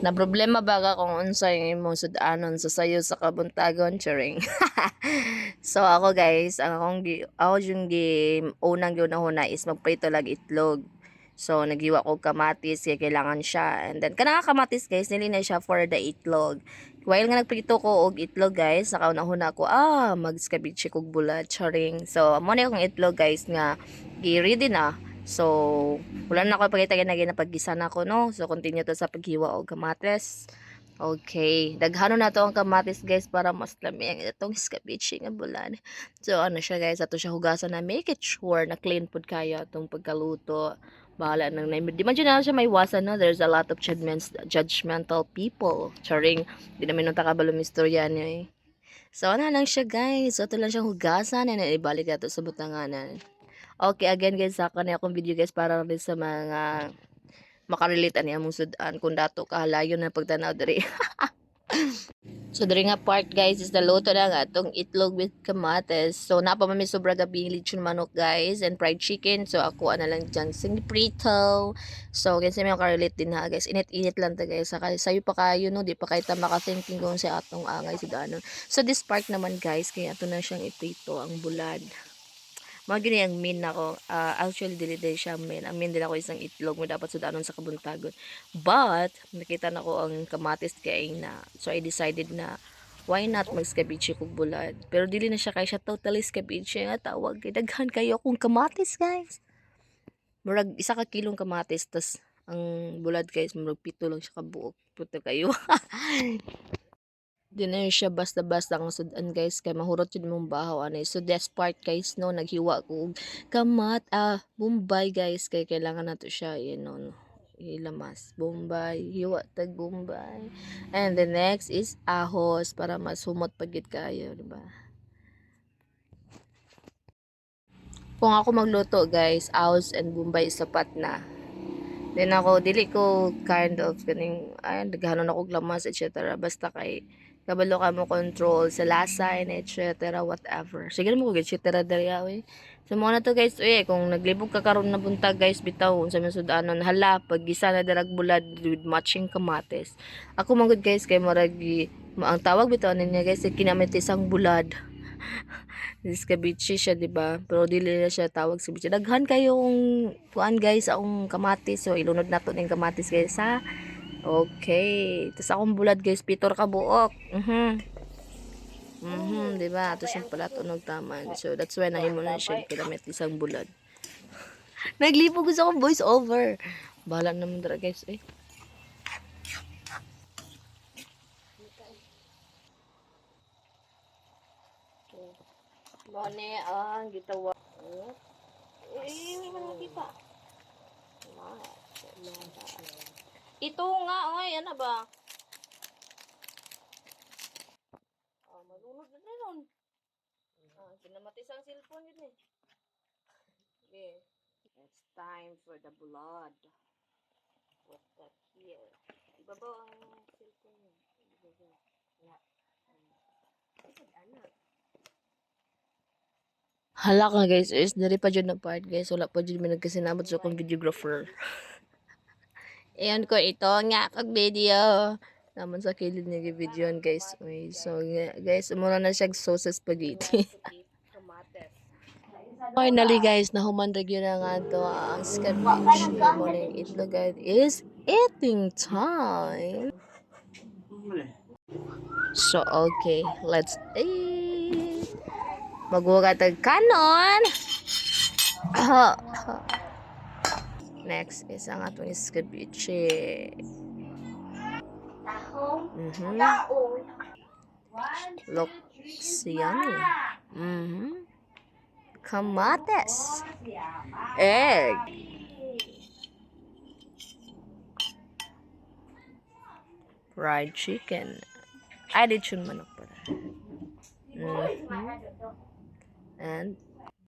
Na problema baga kung unsay imong sudanon sa sayo sa kabuntagon charing. So ako guys, ako yung unang ginahuna is magprito lag itlog. So naghiwa ko kamatis kaya kailangan siya. And then kanang kamatis guys, nili na siya for the itlog. While nga nagprito ko og itlog guys, nakauna-huna ko mag-scabeche kog bulat charing. So amo na akong itlog guys nga gi-ready na. So wala na ako pagkita na paggisa na ko no. So continue to sa paghiwa og kamatis. Okay, daghano na to ang kamatis guys para mas lami ang itong scabeche nga bulan. So ano siya guys, ato siya hugasan na make it sure na clean pud kayo itong pagkaluto. Bahala nang di man dyan na siya may iwasan no. There's a lot of judgmental people. Charing, di namin nung takabalo mistorya niya eh. So ano lang siya guys, so ito lang siyang hugasan and ibalik nato sa butanganan. Okay, again guys, sa kanina akong video guys para rin sa mga makarelate ani among sudan kung dato kahalayon na pagtanaw diri. So diri nga part guys is the luto na nga atong itlog with kamates. So napa man may sobra gabi lechon manok guys and fried chicken. So ako ana lang dyan sing prito. So kasi may makarelate din ha guys. Init-init lang ta guys. Saka sayo pa kayo no, di pa kayo ta makathinking kung si atong angay sudanon. So this part naman guys, kaya ato na siyang iprito ang bulad. Mga gini ang main ako. Actually, dili din siya main. Ang main din ako isang itlog mo dapat sudanon sa kabuntagon. But, nakita na ko ang kamatis kay na. So, I decided na why not mag-scabeche kog bulad. Pero dili na siya kay siya totally scabeche nga tawag. Kay daghan kayo akong kamatis guys. Murag isa ka kilong kamatis tas ang bulad guys murag 7 lang siya kabuok. Puto kayo. Di na siya basta-basta ang sudan guys kay mahurot yun mong bahaw anay. So this part guys no naghiwa ko Bombay guys kay kailangan nato siya no, ilamas Bombay, hiwa tag Bombay. And the next is ahos para mas humot pagit kayo, di ba? Kung ako magluto guys, ahos and Bombay sapat na. Then ako dili ko kind of kaning daghanon ako lamas etc. Basta kay kabalo ka mo control sa lasa and etc. whatever. Sige mo ko etc. dali awi. So mo na to guys, kung naglibog ka karon na buntag guys bitaw sa masudanon hala pag gisa na darag bulad with matching kamates. Ako magud guys kay maragi ang tawag bitaw niya guys kinamitisang bulad. Scabeche siya, di ba? Pero dili na siya tawag scabeche. Daghan kayong kuan guys, akong kamatis. So ilunod nato ning kamatis guys ha. Okay. Tapos akong bulad guys, pitor ka buok. Di ba? Ito siyang pala tunog taman. So that's why nahimo na siya kinamit isang bulad. Naglipog gusto akong voice over. Bahala naman dara guys eh. Mone ang gitawa. May nakita. Ito nga, ano ba? Malunod na rin. Kinamatis ang cellphone yun eh. Okay. It's time for the blood. What's that here? Iba ba ang cellphone yun? Wala. Anak. Hala ka guys, is dari pa dyan na part guys. Wala pa dyan may nagkasinabot sa akong videographer. Ayan ko ito nga kag video. Naman sa kilid niya video guys. Okay, so guys, muna na siya sauce spaghetti. Finally guys, nahuman ragyo na nga to ang scabeche. Morning itlog guys is eating time. So okay, let's eat. Maghugat ang kanon. Next is ang atong scabeche. Looks yummy. Kamates. Egg. Fried chicken. Ay, lechon manok pala. And